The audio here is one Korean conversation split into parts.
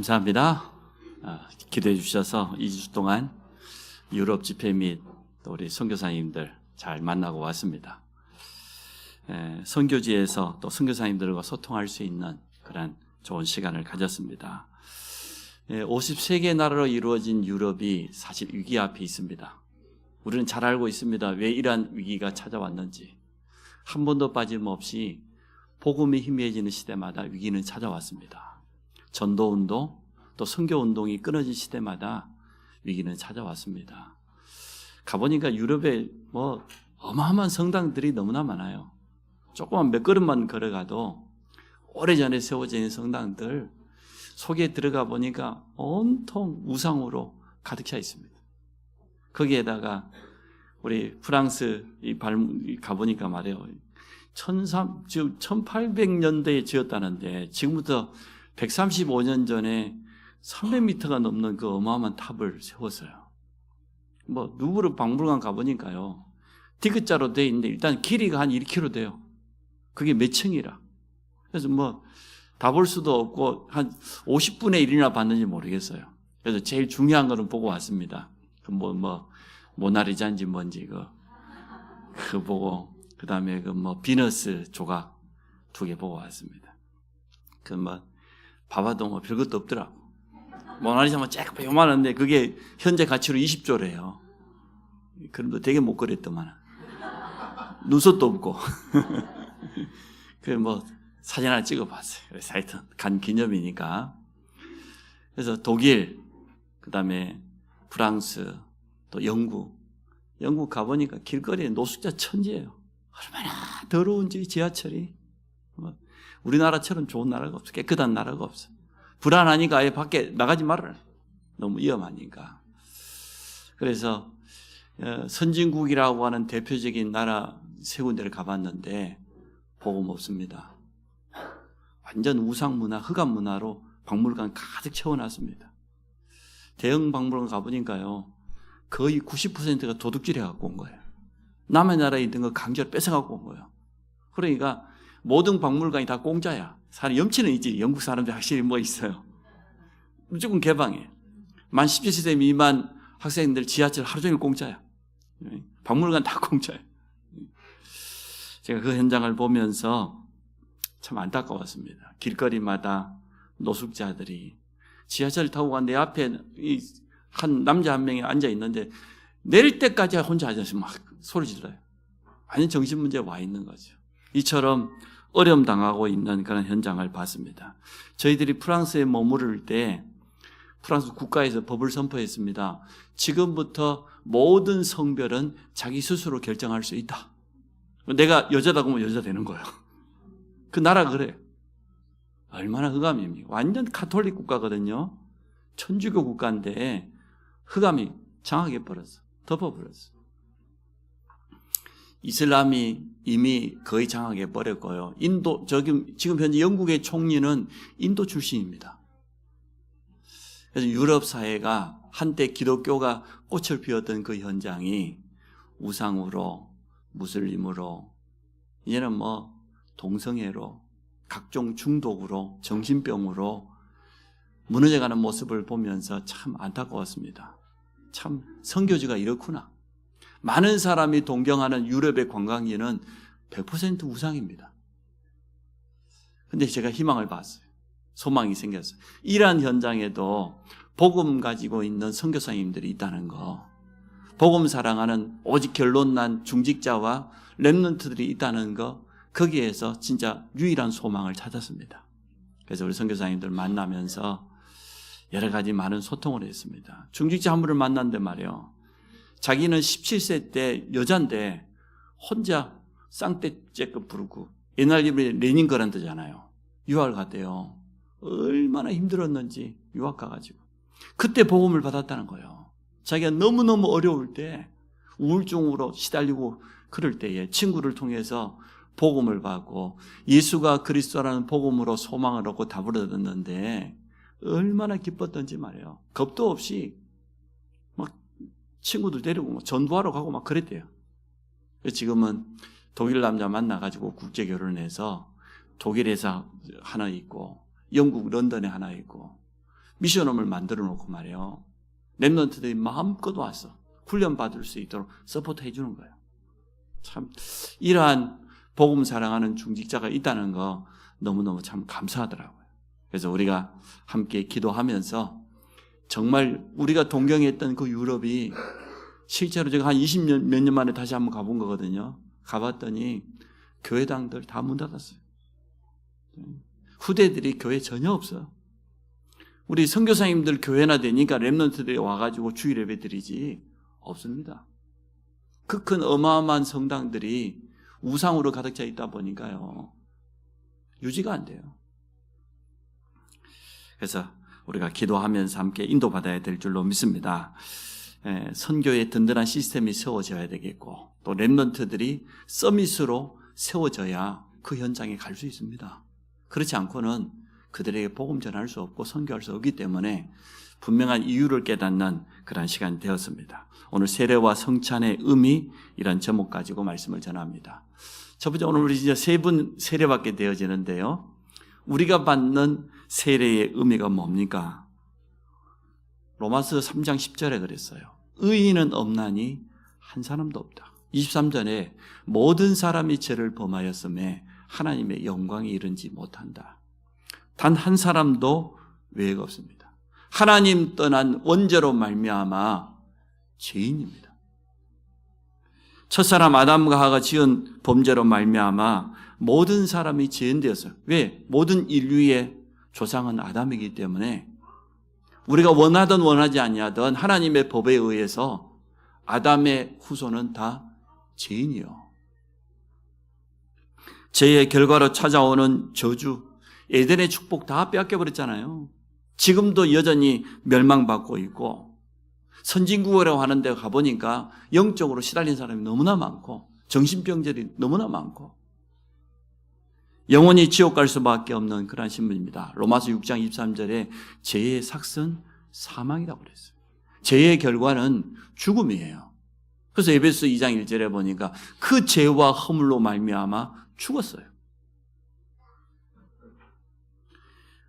감사합니다. 기도해 주셔서 2주 동안 유럽 집회 및 또 우리 선교사님들 잘 만나고 왔습니다. 선교지에서 또 선교사님들과 소통할 수 있는 그런 좋은 시간을 가졌습니다. 53개 나라로 이루어진 유럽이 사실 위기 앞에 있습니다. 우리는 잘 알고 있습니다. 왜 이러한 위기가 찾아왔는지. 한 번도 빠짐없이 복음이 희미해지는 시대마다 위기는 찾아왔습니다. 전도운동, 또 선교운동이 끊어진 시대마다 위기는 찾아왔습니다. 가보니까 유럽에 어마어마한 성당들이 너무나 많아요. 조그만 몇 걸음만 걸어가도 오래전에 세워져 있는 성당들 속에 들어가 보니까 온통 우상으로 가득 차 있습니다. 거기에다가 우리 프랑스 가보니까 말이에요. 1800년대에 지었다는데 지금부터 135년 전에 300m가 넘는 그 어마어마한 탑을 세웠어요. 루브르 박물관 가보니까요. 디귿자로 돼 있는데 일단 길이가 한 1km 돼요. 그게 몇 층이라. 그래서 다 볼 수도 없고 한 50분의 1이나 봤는지 모르겠어요. 그래서 제일 중요한 거는 보고 왔습니다. 모나리자인지 뭔지 그거 보고 그 다음에 비너스 조각 2개 보고 왔습니다. 봐봐도 별것도 없더라고. 모나리자만 쬐끔 요만한데 그게 현재 가치로 20조래요. 그럼도 되게 못 그랬더만. 눈썹도 없고. 사진 하나 찍어봤어요. 그래서 하여튼 간 기념이니까. 그래서 독일, 그 다음에 프랑스, 또 영국 가보니까 길거리에 노숙자 천지예요. 얼마나 더러운지 지하철이. 우리나라처럼 좋은 나라가 없어. 깨끗한 나라가 없어. 불안하니까 아예 밖에 나가지 말아라. 너무 위험하니까. 그래서 선진국이라고 하는 대표적인 나라 세 군데를 가봤는데 복음 없습니다. 완전 우상문화, 흑암문화로 박물관 가득 채워놨습니다. 대형 박물관 가보니까요. 거의 90%가 도둑질해 갖고 온 거예요. 남의 나라에 있는 거 강제로 뺏어 갖고 온 거예요. 그러니까 모든 박물관이 다 공짜야. 염치는 있지. 영국 사람들 확실히 있어요. 무조건 개방해. 만 17세 미만 학생들 지하철 하루 종일 공짜야. 박물관 다 공짜야. 제가 그 현장을 보면서 참 안타까웠습니다. 길거리마다 노숙자들이 지하철 타고 간 내 앞에 한 남자 한 명이 앉아 있는데 내릴 때까지 혼자 앉아서 막 소리 질러요. 완전 정신문제에 와 있는 거죠. 이처럼 어려움 당하고 있는 그런 현장을 봤습니다. 저희들이 프랑스에 머무를 때 프랑스 국가에서 법을 선포했습니다. 지금부터 모든 성별은 자기 스스로 결정할 수 있다. 내가 여자다 그러면 여자 되는 거예요. 그 나라 그래. 얼마나 흑암입니까? 완전 가톨릭 국가거든요. 천주교 국가인데 흑암이 장악해 버렸어. 덮어버렸어. 이슬람이 이미 거의 장악해 버렸고요. 지금 현재 영국의 총리는 인도 출신입니다. 그래서 유럽 사회가 한때 기독교가 꽃을 피웠던 그 현장이 우상으로, 무슬림으로, 이제는 동성애로, 각종 중독으로, 정신병으로 무너져가는 모습을 보면서 참 안타까웠습니다. 참 선교지가 이렇구나. 많은 사람이 동경하는 유럽의 관광지는 100% 우상입니다. 근데 제가 희망을 봤어요. 소망이 생겼어요. 이러한 현장에도 복음 가지고 있는 선교사님들이 있다는 거, 복음 사랑하는 오직 결론난 중직자와 렘넌트들이 있다는 거, 거기에서 진짜 유일한 소망을 찾았습니다. 그래서 우리 선교사님들 만나면서 여러 가지 많은 소통을 했습니다. 중직자 한 분을 만났는데 말이에요. 자기는 17세 때 여잔데 혼자 쌍떼째급 부르고, 옛날 이름이 레닌그라드잖아요. 유학을 갔대요. 얼마나 힘들었는지 유학 가가지고 그때 복음을 받았다는 거예요. 자기가 너무너무 어려울 때, 우울증으로 시달리고 그럴 때에 친구를 통해서 복음을 받고 예수가 그리스도라는 복음으로 소망을 얻고 답을 얻었는데 얼마나 기뻤던지 말이에요. 겁도 없이 막 친구들 데리고 전도하러 가고 막 그랬대요. 지금은 독일 남자 만나가지고 국제 결혼해서 독일에서 하나 있고 영국 런던에 하나 있고 미션홈을 만들어 놓고 말이에요. 렘넌트들이 마음껏 와서 훈련 받을 수 있도록 서포트 해주는 거예요. 참 이러한 복음 사랑하는 중직자가 있다는 거 너무너무 참 감사하더라고요. 그래서 우리가 함께 기도하면서 정말 우리가 동경했던 그 유럽이 실제로 제가 한 20몇 년 만에 다시 한번 가본 거거든요. 가봤더니 교회당들 다 문 닫았어요. 후대들이 교회 전혀 없어요. 우리 선교사님들 교회나 되니까 렘넌트들이 와가지고 주일 예배 드리지 없습니다. 그 큰 어마어마한 성당들이 우상으로 가득 차 있다 보니까요. 유지가 안 돼요. 그래서 우리가 기도하면서 함께 인도받아야 될 줄로 믿습니다. 선교의 든든한 시스템이 세워져야 되겠고 또 렘넌트들이 서밋으로 세워져야 그 현장에 갈 수 있습니다. 그렇지 않고는 그들에게 복음 전할 수 없고 선교할 수 없기 때문에 분명한 이유를 깨닫는 그런 시간이 되었습니다. 오늘 세례와 성찬의 의미 이런 제목 가지고 말씀을 전합니다. 첫 번째 오늘 우리 이제 세 분 세례받게 되어지는데요. 우리가 받는 세례의 의미가 뭡니까? 로마서 3장 10절에 그랬어요. 의인은 없나니 한 사람도 없다. 23절에 모든 사람이 죄를 범하였음에 하나님의 영광에 이르지 못한다. 단 한 사람도 외가 없습니다. 하나님 떠난 원죄로 말미암아 죄인입니다. 첫사람 아담과 하가 지은 범죄로 말미암아 모든 사람이 죄인 되었어요. 왜? 모든 인류의 조상은 아담이기 때문에 우리가 원하든 원하지 아니하든 하나님의 법에 의해서 아담의 후손은 다 죄인이요. 죄의 결과로 찾아오는 저주, 에덴의 축복 다 빼앗겨버렸잖아요. 지금도 여전히 멸망받고 있고 선진국이라고 하는 데 가보니까 영적으로 시달린 사람이 너무나 많고 정신병들이 너무나 많고 영원히 지옥 갈 수밖에 없는 그런 신분입니다. 로마서 6장 23절에 죄의 삭은 사망이라고 그랬어요. 죄의 결과는 죽음이에요. 그래서 에베소 2장 1절에 보니까 그 죄와 허물로 말미암아 죽었어요.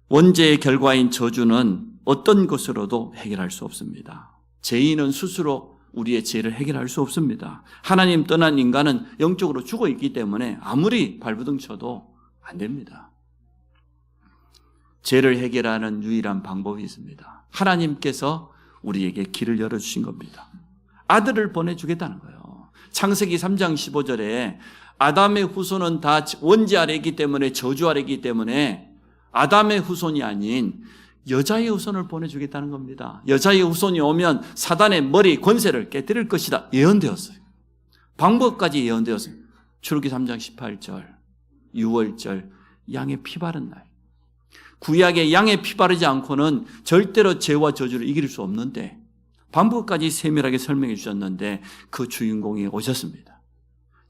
원죄의 결과인 저주는 어떤 것으로도 해결할 수 없습니다. 죄인은 스스로 우리의 죄를 해결할 수 없습니다. 하나님 떠난 인간은 영적으로 죽어 있기 때문에 아무리 발부둥 쳐도 안 됩니다. 죄를 해결하는 유일한 방법이 있습니다. 하나님께서 우리에게 길을 열어주신 겁니다. 아들을 보내주겠다는 거예요. 창세기 3장 15절에 아담의 후손은 다 원죄 아래 있기 때문에 저주 아래 있기 때문에 아담의 후손이 아닌 여자의 후손을 보내주겠다는 겁니다. 여자의 후손이 오면 사단의 머리 권세를 깨뜨릴 것이다. 예언되었어요. 방법까지 예언되었어요. 출애굽기 3장 18절, 6월절, 양의 피 바른 날. 구약에 양의 피 바르지 않고는 절대로 죄와 저주를 이길 수 없는데 방법까지 세밀하게 설명해 주셨는데 그 주인공이 오셨습니다.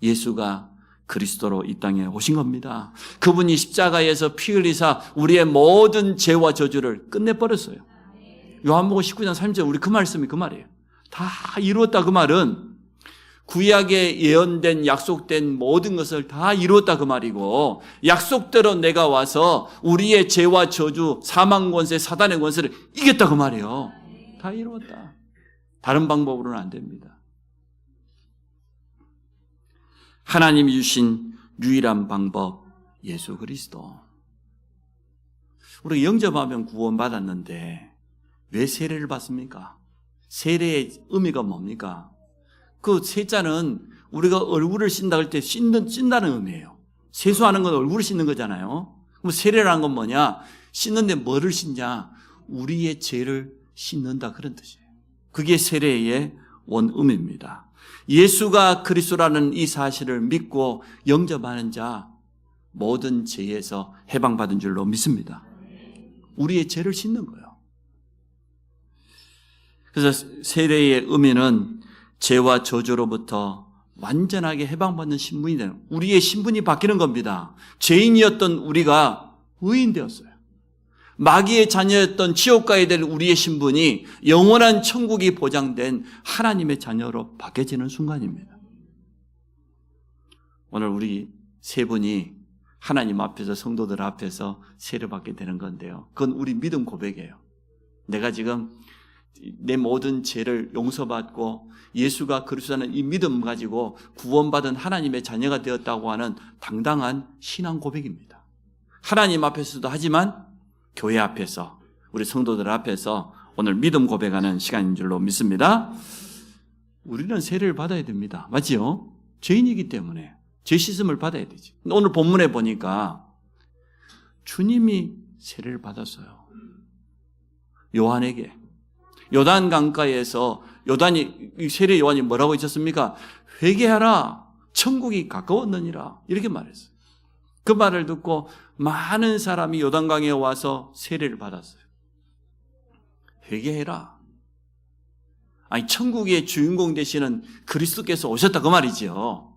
예수가 그리스도로 이 땅에 오신 겁니다. 그분이 십자가에서 피 흘리사 우리의 모든 죄와 저주를 끝내버렸어요. 요한복음 19장 3절 우리 그 말씀이 그 말이에요. 다 이루었다 그 말은 구약에 예언된 약속된 모든 것을 다 이루었다 그 말이고 약속대로 내가 와서 우리의 죄와 저주, 사망 권세, 사단의 권세를 이겼다 그 말이에요. 다 이루었다. 다른 방법으로는 안 됩니다. 하나님이 주신 유일한 방법 예수 그리스도. 우리가 영접하면 구원받았는데 왜 세례를 받습니까? 세례의 의미가 뭡니까? 그 세자는 우리가 얼굴을 씻는다 할 때 씻는다는 의미예요. 세수하는 건 얼굴을 씻는 거잖아요. 그럼 세례라는 건 뭐냐? 씻는데 뭐를 씻냐? 우리의 죄를 씻는다 그런 뜻이에요. 그게 세례의 원의미입니다. 예수가 그리스도라는 이 사실을 믿고 영접하는 자 모든 죄에서 해방받은 줄로 믿습니다. 우리의 죄를 씻는 거예요. 그래서 세례의 의미는 죄와 저주로부터 완전하게 해방받는 신분이 되는, 우리의 신분이 바뀌는 겁니다. 죄인이었던 우리가 의인 되었어요. 마귀의 자녀였던 지옥 가야 될 우리의 신분이 영원한 천국이 보장된 하나님의 자녀로 바뀌어지는 순간입니다. 오늘 우리 세 분이 하나님 앞에서 성도들 앞에서 세례받게 되는 건데요. 그건 우리 믿음 고백이에요. 내가 지금 내 모든 죄를 용서받고 예수가 그리스도라는 이 믿음 가지고 구원받은 하나님의 자녀가 되었다고 하는 당당한 신앙 고백입니다. 하나님 앞에서도 하지만 교회 앞에서, 우리 성도들 앞에서 오늘 믿음 고백하는 시간인 줄로 믿습니다. 우리는 세례를 받아야 됩니다. 맞지요? 죄인이기 때문에 죄 씻음을 받아야 되지. 오늘 본문에 보니까 주님이 세례를 받았어요. 요한에게. 요단 강가에서 세례 요한이 뭐라고 했었습니까? 회개하라, 천국이 가까웠느니라, 이렇게 말했어요. 그 말을 듣고 많은 사람이 요단강에 와서 세례를 받았어요. 회개해라. 아니, 천국의 주인공 되시는 그리스도께서 오셨다, 그 말이죠.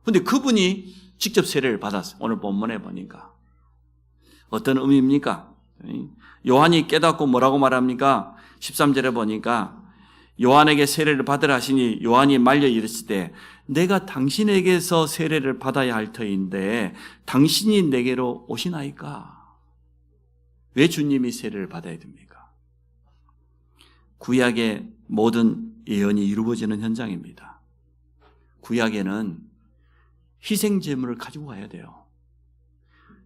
근데 그분이 직접 세례를 받았어요. 오늘 본문에 보니까. 어떤 의미입니까? 요한이 깨닫고 뭐라고 말합니까? 13절에 보니까 요한에게 세례를 받으라 하시니 요한이 말려 이르실 때 내가 당신에게서 세례를 받아야 할 터인데 당신이 내게로 오시나이까? 왜 주님이 세례를 받아야 됩니까? 구약의 모든 예언이 이루어지는 현장입니다. 구약에는 희생 제물을 가지고 가야 돼요.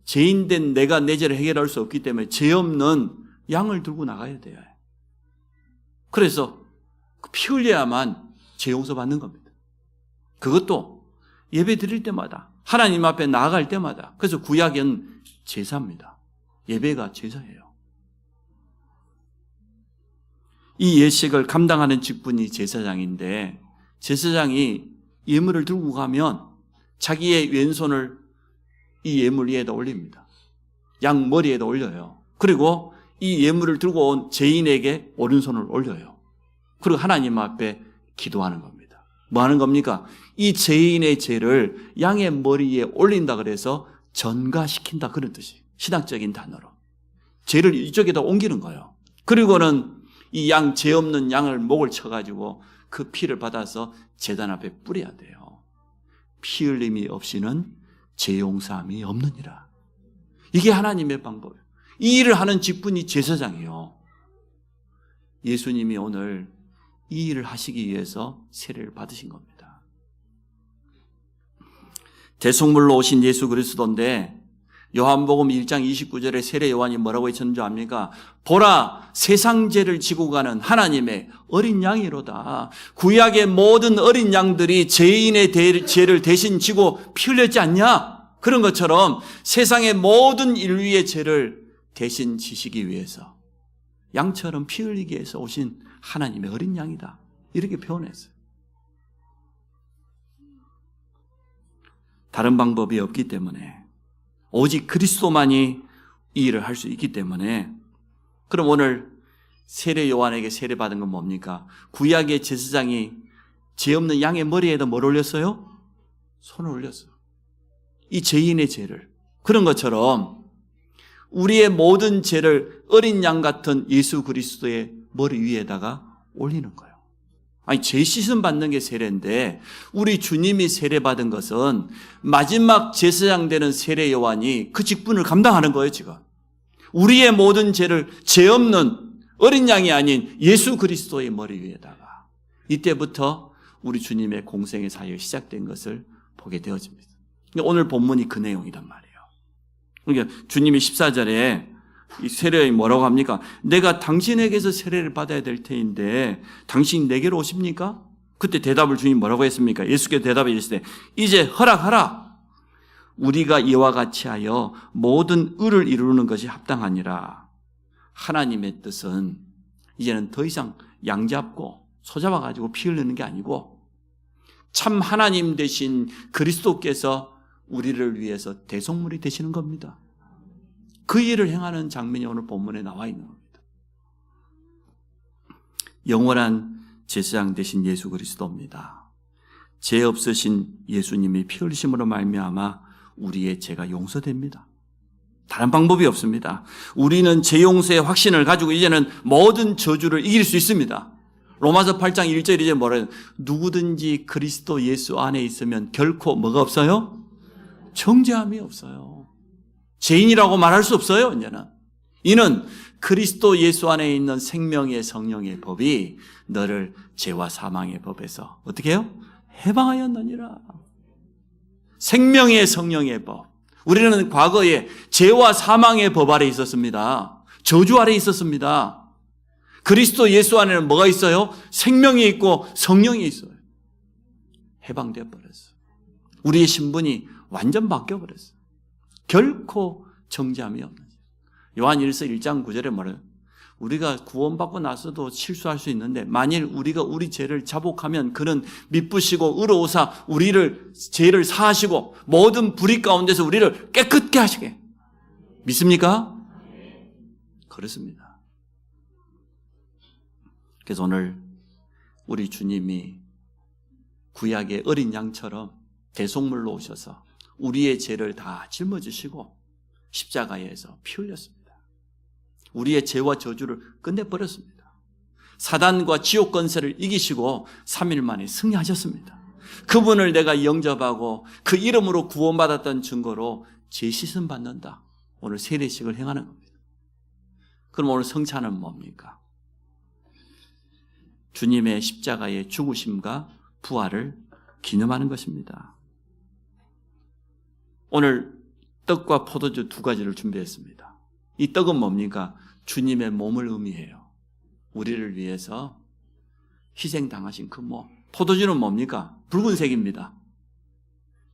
죄인된 내가 내 죄를 해결할 수 없기 때문에 죄 없는 양을 들고 나가야 돼요. 그래서 피 흘려야만 죄 용서 받는 겁니다. 그것도 예배 드릴 때마다, 하나님 앞에 나아갈 때마다. 그래서 구약은 제사입니다. 예배가 제사예요. 이 예식을 감당하는 직분이 제사장인데, 제사장이 예물을 들고 가면 자기의 왼손을 이 예물 위에다 올립니다. 양 머리에다 올려요. 그리고 이 예물을 들고 온 죄인에게 오른손을 올려요. 그리고 하나님 앞에 기도하는 겁니다. 뭐 하는 겁니까? 이 죄인의 죄를 양의 머리에 올린다 그래서 전가시킨다, 그런 뜻이에요. 신학적인 단어로. 죄를 이쪽에다 옮기는 거예요. 그리고는 이 양, 죄 없는 양을 목을 쳐가지고 그 피를 받아서 제단 앞에 뿌려야 돼요. 피 흘림이 없이는 죄 용서함이 없느니라. 이게 하나님의 방법이에요. 이 일을 하는 직분이 제사장이에요. 예수님이 오늘 이 일을 하시기 위해서 세례를 받으신 겁니다. 대속물로 오신 예수 그리스도인데 요한복음 1장 29절에 세례 요한이 뭐라고 했었는 줄 압니까? 보라, 세상 죄를 지고 가는 하나님의 어린 양이로다. 구약의 모든 어린 양들이 죄인의 죄를 대신 지고 피 흘렸지 않냐? 그런 것처럼 세상의 모든 인류의 죄를 대신 지시기 위해서 양처럼 피 흘리기 위해서 오신 하나님의 어린 양이다, 이렇게 표현했어요. 다른 방법이 없기 때문에, 오직 그리스도만이 이 일을 할 수 있기 때문에. 그럼 오늘 세례 요한에게 세례받은 건 뭡니까? 구약의 제사장이 죄 없는 양의 머리에다 뭘 올렸어요? 손을 올렸어요. 이 죄인의 죄를. 그런 것처럼 우리의 모든 죄를 어린 양 같은 예수 그리스도의 머리 위에다가 올리는 거예요. 아니, 죄 씻음 받는 게 세례인데 우리 주님이 세례받은 것은 마지막 제사장 되는 세례 요한이 그 직분을 감당하는 거예요, 지금. 우리의 모든 죄를 죄 없는 어린 양이 아닌 예수 그리스도의 머리 위에다가. 이때부터 우리 주님의 공생의 사역이 시작된 것을 보게 되어집니다. 오늘 본문이 그 내용이란 말이에요. 그러니까 주님이 14절에 이 세례에 뭐라고 합니까? 내가 당신에게서 세례를 받아야 될 테인데 당신이 내게로 오십니까? 그때 대답을 주님 뭐라고 했습니까? 예수께서 대답해 주시되 이제 허락하라. 우리가 이와 같이 하여 모든 의를 이루는 것이 합당하니라. 하나님의 뜻은 이제는 더 이상 양 잡고 소 잡아가지고 피 흘리는 게 아니고 참 하나님 되신 그리스도께서 우리를 위해서 대속물이 되시는 겁니다. 그 일을 행하는 장면이 오늘 본문에 나와 있는 겁니다. 영원한 제사장 되신 예수 그리스도입니다. 죄 없으신 예수님이 피 흘리심으로 말미암아 우리의 죄가 용서됩니다. 다른 방법이 없습니다. 우리는 죄 용서의 확신을 가지고 이제는 모든 저주를 이길 수 있습니다. 로마서 8장 1절에 이제 뭐래요? 누구든지 그리스도 예수 안에 있으면 결코 뭐가 없어요? 정죄함이 없어요. 죄인이라고 말할 수 없어요, 이제는. 이는 그리스도 예수 안에 있는 생명의 성령의 법이 너를 죄와 사망의 법에서 어떻게 해요? 해방하였느니라. 생명의 성령의 법. 우리는 과거에 죄와 사망의 법 아래 있었습니다. 저주 아래 있었습니다. 그리스도 예수 안에는 뭐가 있어요? 생명이 있고 성령이 있어요. 해방되어 버렸어요. 우리의 신분이 완전 바뀌어 버렸어요. 결코 정죄함이 없는. 요한일서 1장 9절에 말해요. 우리가 구원받고 나서도 실수할 수 있는데 만일 우리가 우리 죄를 자복하면 그는 미쁘시고 의로우사 우리를 죄를 사하시고 모든 불의 가운데서 우리를 깨끗게 하시게. 믿습니까? 그렇습니다. 그래서 오늘 우리 주님이 구약의 어린 양처럼 대속물로 오셔서 우리의 죄를 다 짊어지시고 십자가에서 피 흘렸습니다. 우리의 죄와 저주를 끝내버렸습니다. 사단과 지옥 권세를 이기시고 3일 만에 승리하셨습니다. 그분을 내가 영접하고 그 이름으로 구원받았던 증거로 죄 씻음 받는다. 오늘 세례식을 행하는 겁니다. 그럼 오늘 성찬은 뭡니까? 주님의 십자가의 죽으심과 부활을 기념하는 것입니다. 오늘 떡과 포도주 2가지를 준비했습니다. 이 떡은 뭡니까? 주님의 몸을 의미해요. 우리를 위해서 희생당하신 그 몸. 포도주는 뭡니까? 붉은색입니다.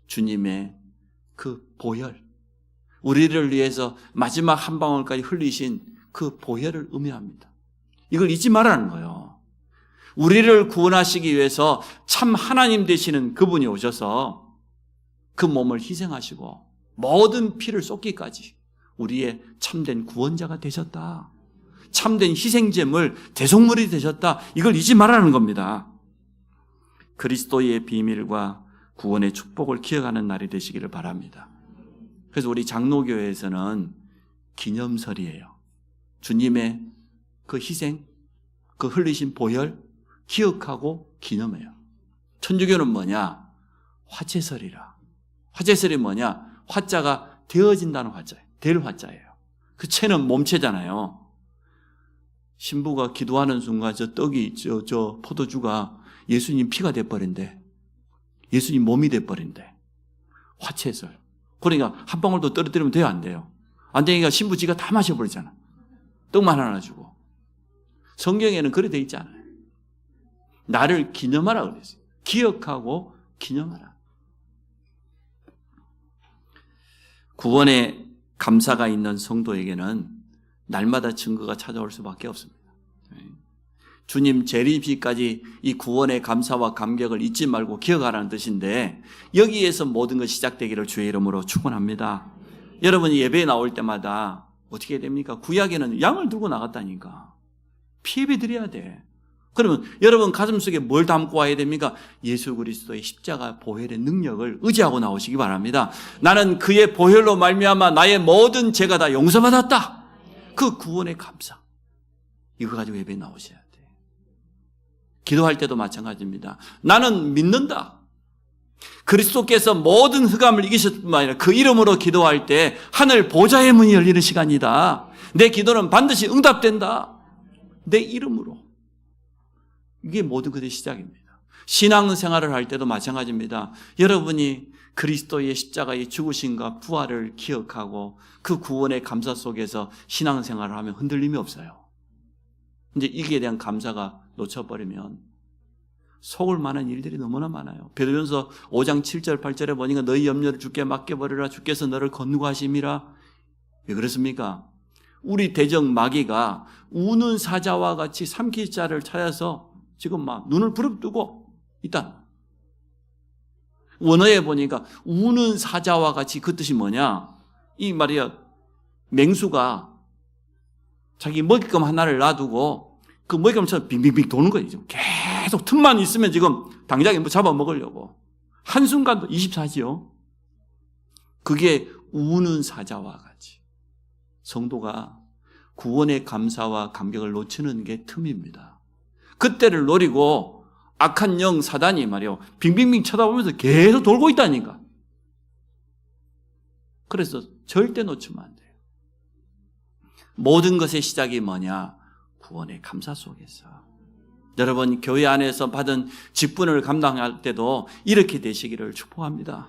주님의 그 보혈. 우리를 위해서 마지막 한 방울까지 흘리신 그 보혈을 의미합니다. 이걸 잊지 말라는 거예요. 우리를 구원하시기 위해서 참 하나님 되시는 그분이 오셔서 그 몸을 희생하시고 모든 피를 쏟기까지 우리의 참된 구원자가 되셨다. 참된 희생제물, 대속물이 되셨다. 이걸 잊지 말라는 겁니다. 그리스도의 비밀과 구원의 축복을 기억하는 날이 되시기를 바랍니다. 그래서 우리 장로교회에서는 기념설이에요. 주님의 그 희생, 그 흘리신 보혈 기억하고 기념해요. 천주교는 뭐냐? 화채설이라. 화채설이 뭐냐? 화자가 되어진다는 화자예요. 될 화자예요. 그 채는 몸체잖아요. 신부가 기도하는 순간 저 떡이 저 포도주가 예수님 피가 돼버린대. 예수님 몸이 돼버린대. 화채설. 그러니까 한 방울도 떨어뜨리면 돼요, 안 돼요? 안 되니까 신부 지가 다 마셔버리잖아. 떡만 하나 주고. 성경에는 그래 돼 있지 않아요. 나를 기념하라 그랬어요. 기억하고 기념하라. 구원의 감사가 있는 성도에게는 날마다 증거가 찾아올 수밖에 없습니다. 주님 재림시까지 이 구원의 감사와 감격을 잊지 말고 기억하라는 뜻인데 여기에서 모든 것이 시작되기를 주의 이름으로 축원합니다. 여러분이 예배에 나올 때마다 어떻게 됩니까? 구약에는 양을 들고 나갔다니까. 피 예배 드려야 돼. 그러면 여러분 가슴속에 뭘 담고 와야 됩니까? 예수 그리스도의 십자가 보혈의 능력을 의지하고 나오시기 바랍니다. 나는 그의 보혈로 말미암아 나의 모든 죄가 다 용서받았다. 그 구원의 감사. 이거 가지고 예배에 나오셔야 돼. 기도할 때도 마찬가지입니다. 나는 믿는다. 그리스도께서 모든 흑암을 이기셨을 뿐만 아니라 그 이름으로 기도할 때 하늘 보좌의 문이 열리는 시간이다. 내 기도는 반드시 응답된다. 내 이름으로. 이게 모든 것의 시작입니다. 신앙생활을 할 때도 마찬가지입니다. 여러분이 그리스도의 십자가의 죽으심과 부활을 기억하고 그 구원의 감사 속에서 신앙생활을 하면 흔들림이 없어요. 근데 이기에 대한 감사가 놓쳐버리면 속을 만한 일들이 너무나 많아요. 베드로전서 5장 7절 8절에 보니까 너희 염려를 주께 맡겨버리라. 주께서 너를 건너가심이라. 왜 그렇습니까? 우리 대적 마귀가 우는 사자와 같이 삼킬 자를 찾아서 지금 막 눈을 부릅뜨고 있다. 원어에 보니까 우는 사자와 같이 그 뜻이 뭐냐? 이 말이야 맹수가 자기 먹잇감 하나를 놔두고 그 먹잇감처럼 빙빙빙 도는 거예요. 계속 틈만 있으면 지금 당장에 뭐 잡아먹으려고. 한순간도 24시요. 그게 우는 사자와 같이. 성도가 구원의 감사와 감격을 놓치는 게 틈입니다. 그때를 노리고 악한 영 사단이 말이요 빙빙빙 쳐다보면서 계속 돌고 있다니까. 그래서 절대 놓치면 안 돼요. 모든 것의 시작이 뭐냐? 구원의 감사 속에서. 여러분, 교회 안에서 받은 직분을 감당할 때도 이렇게 되시기를 축복합니다.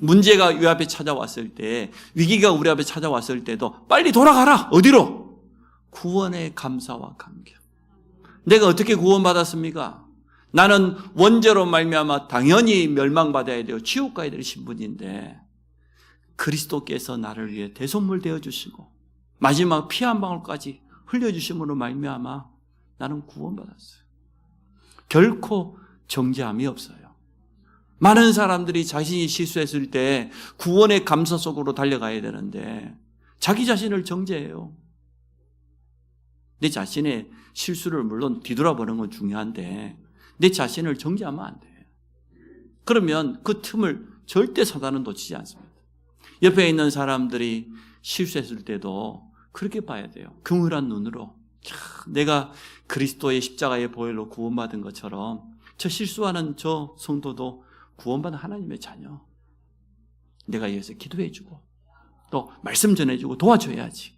문제가 우리 앞에 찾아왔을 때, 위기가 우리 앞에 찾아왔을 때도 빨리 돌아가라. 어디로? 구원의 감사와 감격. 내가 어떻게 구원받았습니까? 나는 원죄로 말미암아 당연히 멸망받아야 돼요. 지옥 가야 될 신분인데 그리스도께서 나를 위해 대속물 되어주시고 마지막 피 한 방울까지 흘려주심으로 말미암아 나는 구원받았어요. 결코 정죄함이 없어요. 많은 사람들이 자신이 실수했을 때 구원의 감사 속으로 달려가야 되는데 자기 자신을 정죄해요. 내 자신의 실수를 물론 뒤돌아보는 건 중요한데 내 자신을 정죄하면 안 돼요. 그러면 그 틈을 절대 사단은 놓치지 않습니다. 옆에 있는 사람들이 실수했을 때도 그렇게 봐야 돼요. 긍휼한 눈으로. 내가 그리스도의 십자가의 보혈로 구원받은 것처럼 저 실수하는 저 성도도 구원받은 하나님의 자녀. 내가 위해서 기도해주고 또 말씀 전해주고 도와줘야지.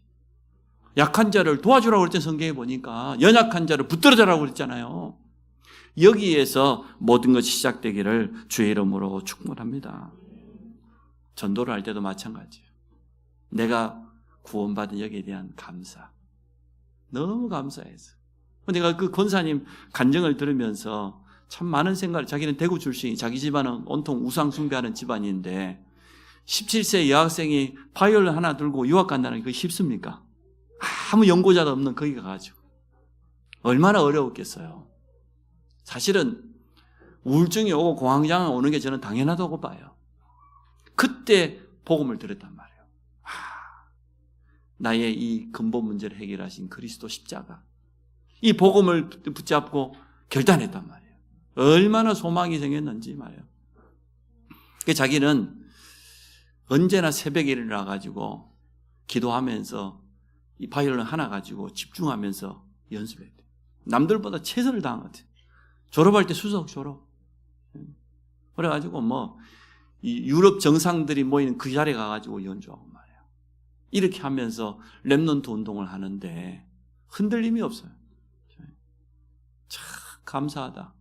약한 자를 도와주라고 그랬잖아요. 성경에 보니까 연약한 자를 붙들어주라고 그랬잖아요. 여기에서 모든 것이 시작되기를 주의 이름으로 축복합니다. 전도를 할 때도 마찬가지예요. 내가 구원받은 여기에 대한 감사. 너무 감사해서. 내가 그 권사님 간증을 들으면서 참 많은 생각을, 자기는 대구 출신이, 자기 집안은 온통 우상 숭배하는 집안인데 17세 여학생이 바이올린 하나 들고 유학 간다는 게 그게 쉽습니까? 아무 연고자도 없는 거기 가가지고 얼마나 어려웠겠어요. 사실은 우울증이 오고 공황장애 오는 게 저는 당연하다고 봐요. 그때 복음을 들었단 말이에요. 나의 이 근본 문제를 해결하신 그리스도 십자가, 이 복음을 붙잡고 결단했단 말이에요. 얼마나 소망이 생겼는지 말이에요. 자기는 언제나 새벽에 일어나가지고 기도하면서 이 바이올린 하나 가지고 집중하면서 연습해야 돼요. 남들보다 최선을 다한 것 같아요. 졸업할 때 수석 졸업. 그래가지고 이 유럽 정상들이 모이는 그 자리에 가가지고 연주하고 말이에요. 이렇게 하면서 렘넌트 운동을 하는데 흔들림이 없어요. 참 감사하다.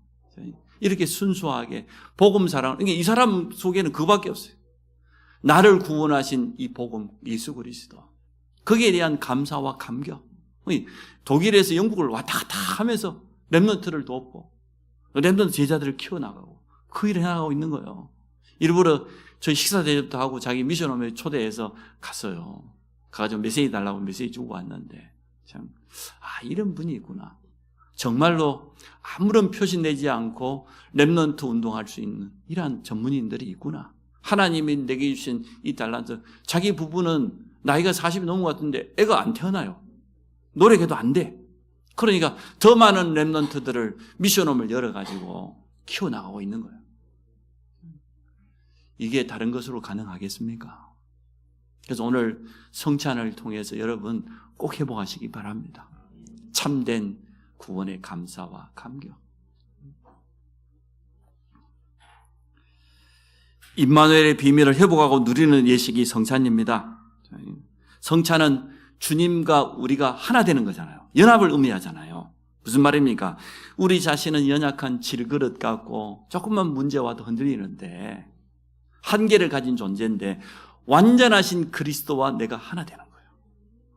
이렇게 순수하게 복음 사랑. 이 사람 속에는 그밖에 없어요. 나를 구원하신 이 복음 예수 그리스도. 거기에 대한 감사와 감격. 독일에서 영국을 왔다 갔다 하면서 렘넌트를 돕고 렘넌트 제자들을 키워나가고 그 일을 해나가고 있는 거예요. 일부러 저희 식사 대접도 하고 자기 미션홈에 초대해서 갔어요. 가가지고 메시지 달라고 메시지 주고 왔는데 참 이런 분이 있구나. 정말로 아무런 표시 내지 않고 렘넌트 운동할 수 있는 이러한 전문인들이 있구나. 하나님이 내게 주신 이 달란트, 자기 부부는 나이가 40이 넘은 것 같은데 애가 안 태어나요. 노력해도 안 돼. 그러니까 더 많은 렘넌트들을 미션홈을 열어가지고 키워나가고 있는 거예요. 이게 다른 것으로 가능하겠습니까? 그래서 오늘 성찬을 통해서 여러분 꼭 회복하시기 바랍니다. 참된 구원의 감사와 감격. 임마누엘의 비밀을 회복하고 누리는 예식이 성찬입니다. 성찬은 주님과 우리가 하나 되는 거잖아요. 연합을 의미하잖아요. 무슨 말입니까? 우리 자신은 연약한 질그릇 같고 조금만 문제 와도 흔들리는데 한계를 가진 존재인데 완전하신 그리스도와 내가 하나 되는 거예요.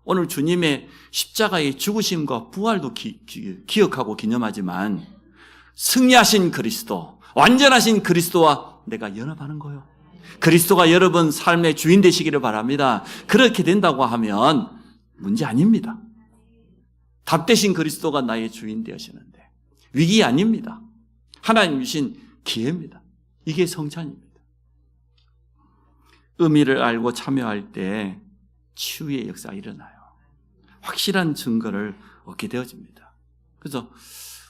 오늘 주님의 십자가의 죽으심과 부활도 기억하고 기념하지만 승리하신 그리스도, 완전하신 그리스도와 내가 연합하는 거예요. 그리스도가 여러분 삶의 주인 되시기를 바랍니다. 그렇게 된다고 하면 문제 아닙니다. 답되신 그리스도가 나의 주인 되시는데 위기 아닙니다. 하나님 주신 기회입니다. 이게 성찬입니다. 의미를 알고 참여할 때 치유의 역사가 일어나요. 확실한 증거를 얻게 되어집니다. 그래서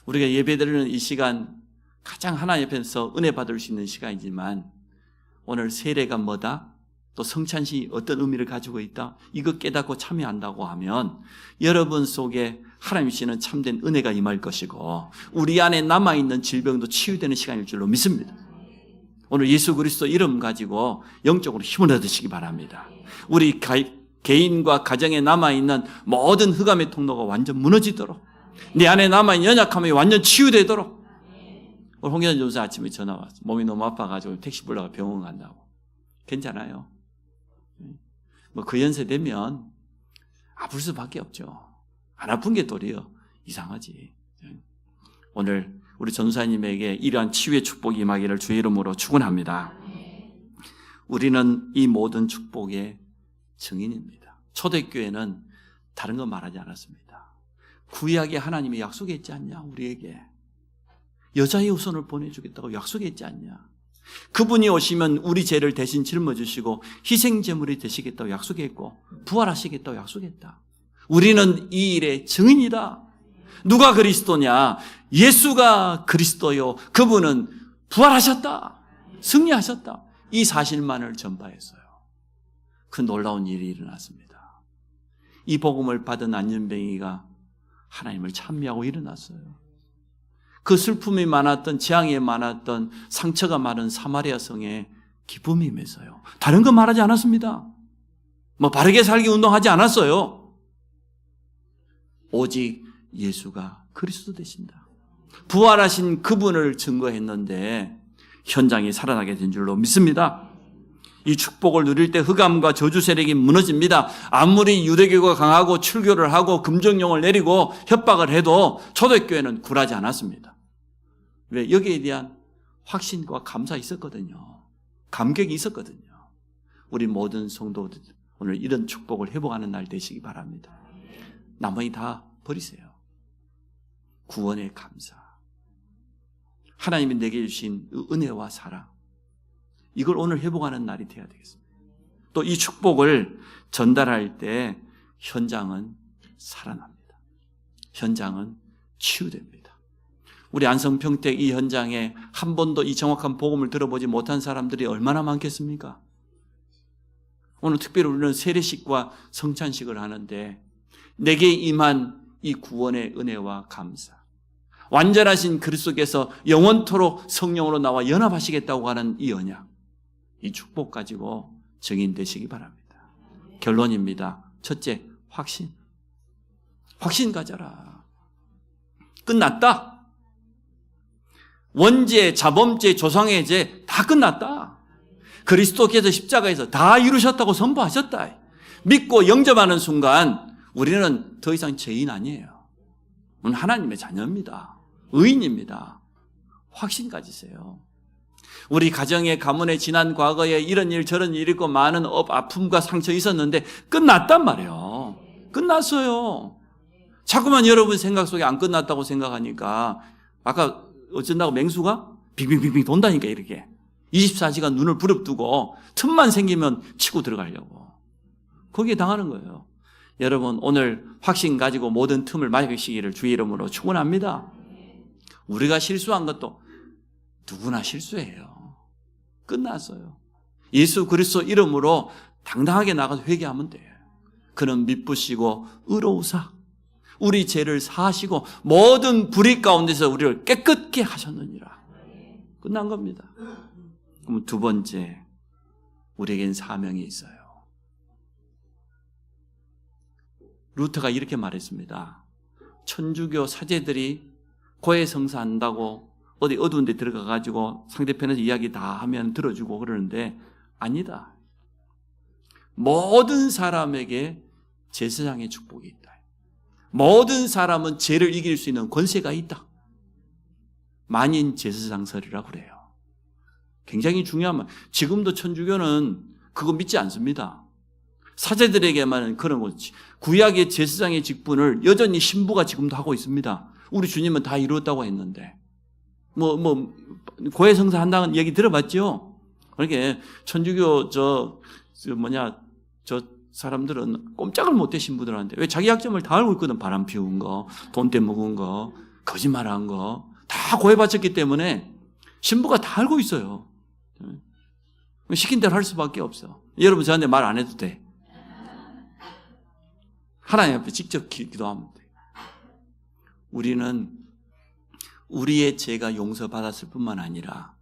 우리가 예배드리는 이 시간 가장 하나님 앞에서 은혜 받을 수 있는 시간이지만 오늘 세례가 뭐다? 또 성찬이 어떤 의미를 가지고 있다? 이거 깨닫고 참여한다고 하면 여러분 속에 하나님 주시는 참된 은혜가 임할 것이고 우리 안에 남아있는 질병도 치유되는 시간일 줄로 믿습니다. 오늘 예수 그리스도 이름 가지고 영적으로 힘을 얻으시기 바랍니다. 우리 개인과 가정에 남아있는 모든 흑암의 통로가 완전 무너지도록, 내 안에 남아있는 연약함이 완전 치유되도록. 오늘 홍기현 전사 아침에 전화 왔어. 몸이 너무 아파가지고 택시 불러가 병원 간다고. 괜찮아요. 뭐 그 연세 되면 아플 수밖에 없죠. 안 아픈 게 도리어 이상하지. 오늘 우리 전사님에게 이러한 치유의 축복이 임하기를 주의 이름으로 축원합니다. 우리는 이 모든 축복의 증인입니다. 초대교회는 다른 거 말하지 않았습니다. 구약에 하나님이 약속했지 않냐, 우리에게. 여자의 후손을 보내주겠다고 약속했지 않냐. 그분이 오시면 우리 죄를 대신 짊어지시고 희생제물이 되시겠다고 약속했고 부활하시겠다고 약속했다. 우리는 이 일의 증인이다. 누가 그리스도냐? 예수가 그리스도요. 그분은 부활하셨다. 승리하셨다. 이 사실만을 전파했어요. 그 놀라운 일이 일어났습니다. 이 복음을 받은 안전뱅이가 하나님을 찬미하고 일어났어요. 그 슬픔이 많았던, 재앙이 많았던, 상처가 많은 사마리아 성에 기쁨이 임했어요. 다른 거 말하지 않았습니다. 뭐 바르게 살기 운동하지 않았어요. 오직 예수가 그리스도 되신다. 부활하신 그분을 증거했는데 현장이 살아나게 된 줄로 믿습니다. 이 축복을 누릴 때 흑암과 저주 세력이 무너집니다. 아무리 유대교가 강하고 출교를 하고 금정령을 내리고 협박을 해도 초대교회는 굴하지 않았습니다. 왜? 여기에 대한 확신과 감사 있었거든요. 감격이 있었거든요. 우리 모든 성도들 오늘 이런 축복을 회복하는 날 되시기 바랍니다. 나머지 다 버리세요. 구원의 감사, 하나님이 내게 주신 은혜와 사랑, 이걸 오늘 회복하는 날이 되어야 되겠습니다. 또 이 축복을 전달할 때 현장은 살아납니다. 현장은 치유됩니다. 우리 안성평택 이 현장에 한 번도 이 정확한 복음을 들어보지 못한 사람들이 얼마나 많겠습니까? 오늘 특별히 우리는 세례식과 성찬식을 하는데 내게 임한 이 구원의 은혜와 감사, 완전하신 그리스도께서 영원토록 성령으로 나와 연합하시겠다고 하는 이 언약, 이 축복 가지고 증인되시기 바랍니다. 결론입니다. 첫째, 확신. 확신 가져라. 끝났다. 원죄, 자범죄, 조상의 죄 다 끝났다. 그리스도께서 십자가에서 다 이루셨다고 선포하셨다. 믿고 영접하는 순간 우리는 더 이상 죄인 아니에요. 우리는 하나님의 자녀입니다. 의인입니다. 확신 가지세요. 우리 가정의 가문의 지난 과거에 이런 일 저런 일 있고 많은 아픔과 상처 있었는데 끝났단 말이에요. 끝났어요. 자꾸만 여러분 생각 속에 안 끝났다고 생각하니까 아까 어쩐다고 맹수가 빙빙빙빙 돈다니까 이렇게 24시간 눈을 부릅뜨고 틈만 생기면 치고 들어가려고 거기에 당하는 거예요. 여러분 오늘 확신 가지고 모든 틈을 막으시기를 주의 이름으로 축원합니다. 우리가 실수한 것도 누구나 실수해요. 끝났어요. 예수 그리스도 이름으로 당당하게 나가서 회개하면 돼요. 그는 미쁘시고 의로우사 우리 죄를 사하시고 모든 불의 가운데서 우리를 깨끗게 하셨느니라. 끝난 겁니다. 그럼 두 번째, 우리에겐 사명이 있어요. 루터가 이렇게 말했습니다. 천주교 사제들이 고해성사한다고 어디 어두운 데 들어가가지고 상대편에서 이야기 다 하면 들어주고 그러는데 아니다. 모든 사람에게 제사장의 축복이 있다. 모든 사람은 죄를 이길 수 있는 권세가 있다. 만인 제사장설이라고 그래요. 굉장히 중요한 말. 지금도 천주교는 그거 믿지 않습니다. 사제들에게만 그런 거지. 구약의 제사장의 직분을 여전히 신부가 지금도 하고 있습니다. 우리 주님은 다 이루었다고 했는데. 고해성사 한다는 얘기 들어봤죠? 그러니까 천주교 저 사람들은 꼼짝을 못해 신부들한테. 왜 자기 약점을 다 알고 있거든. 바람 피운 거, 돈 떼먹은 거, 거짓말한 거 다 고해바쳤기 때문에 신부가 다 알고 있어요. 시킨 대로 할 수밖에 없어. 여러분 저한테 말 안 해도 돼. 하나님 앞에 직접 기도하면 돼. 우리는 우리의 죄가 용서받았을 뿐만 아니라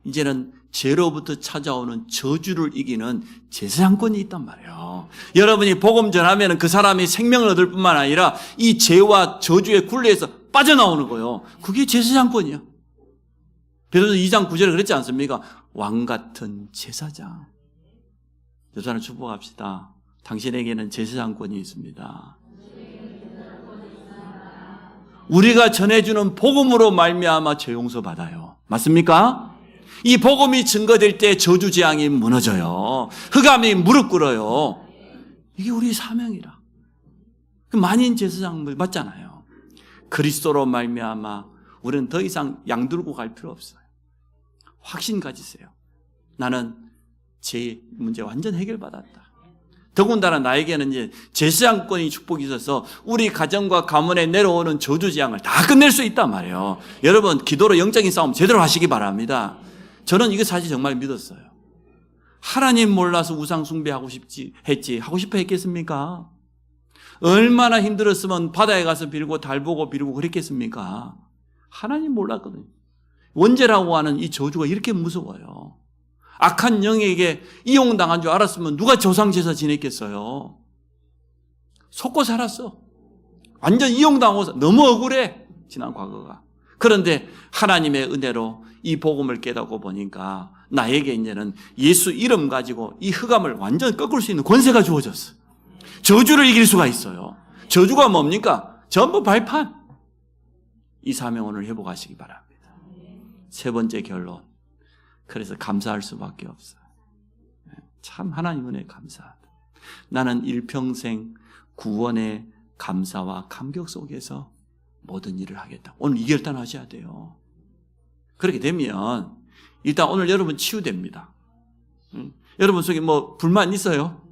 이제는 죄로부터 찾아오는 저주를 이기는 제사장권이 있단 말이에요. 여러분이 복음 전하면 그 사람이 생명을 얻을 뿐만 아니라 이 죄와 저주의 굴레에서 빠져나오는 거예요. 그게 제사장권이에요. 베드로서 2장 9절에 그랬지 않습니까? 왕 같은 제사장. 여자를 축복합시다. 당신에게는 제사장권이 있습니다. 우리가 전해주는 복음으로 말미암아 죄 용서 받아요. 맞습니까? 이 복음이 증거될 때 저주 재앙이 무너져요. 흑암이 무릎 꿇어요. 이게 우리의 사명이라. 만인 제사장 맞잖아요. 그리스도로 말미암아 우리는 더 이상 양들고 갈 필요 없어요. 확신 가지세요. 나는 제 문제 완전 해결받았다. 더군다나 나에게는 이제 제사장권이 축복이 있어서 우리 가정과 가문에 내려오는 저주 재앙을 다 끝낼 수 있단 말이에요. 여러분 기도로 영적인 싸움 제대로 하시기 바랍니다. 저는 이거 사실 정말 믿었어요. 하나님 몰라서 우상 숭배하고 하고 싶어 했겠습니까? 얼마나 힘들었으면 바다에 가서 빌고 달 보고 빌고 그랬겠습니까? 하나님 몰랐거든요. 원죄라고 하는 이 저주가 이렇게 무서워요. 악한 영에게 이용당한 줄 알았으면 누가 조상제사 지냈겠어요? 속고 살았어. 완전 이용당하고 너무 억울해. 지난 과거가. 그런데 하나님의 은혜로 이 복음을 깨닫고 보니까 나에게 이제는 예수 이름 가지고 이 흑암을 완전 꺾을 수 있는 권세가 주어졌어. 저주를 이길 수가 있어요. 저주가 뭡니까? 전부 발판. 이 사명 오늘 회복하시기 바랍니다. 세 번째 결론. 그래서 감사할 수밖에 없어요. 참 하나님 은혜에 감사하다. 나는 일평생 구원의 감사와 감격 속에서 모든 일을 하겠다. 오늘 이 결단하셔야 돼요. 그렇게 되면 일단 오늘 여러분 치유됩니다. 여러분 속에 뭐 불만 있어요?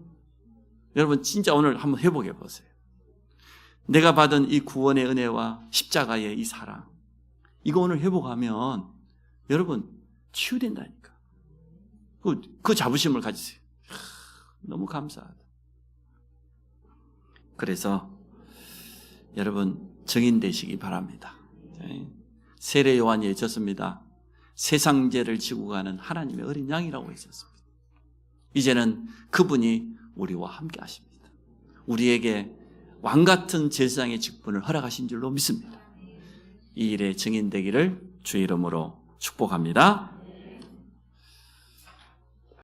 여러분 진짜 오늘 한번 회복해 보세요. 내가 받은 이 구원의 은혜와 십자가의 이 사랑, 이거 오늘 회복하면 여러분 치유된다니까. 그 자부심을 가지세요. 너무 감사하다. 그래서 여러분 증인되시기 바랍니다. 세례 요한이 외쳤습니다. 세상 죄를 지고 가는 하나님의 어린 양이라고 외쳤습니다. 이제는 그분이 우리와 함께 하십니다. 우리에게 왕같은 제사장의 직분을 허락하신 줄로 믿습니다. 이 일에 증인되기를 주의 이름으로 축복합니다.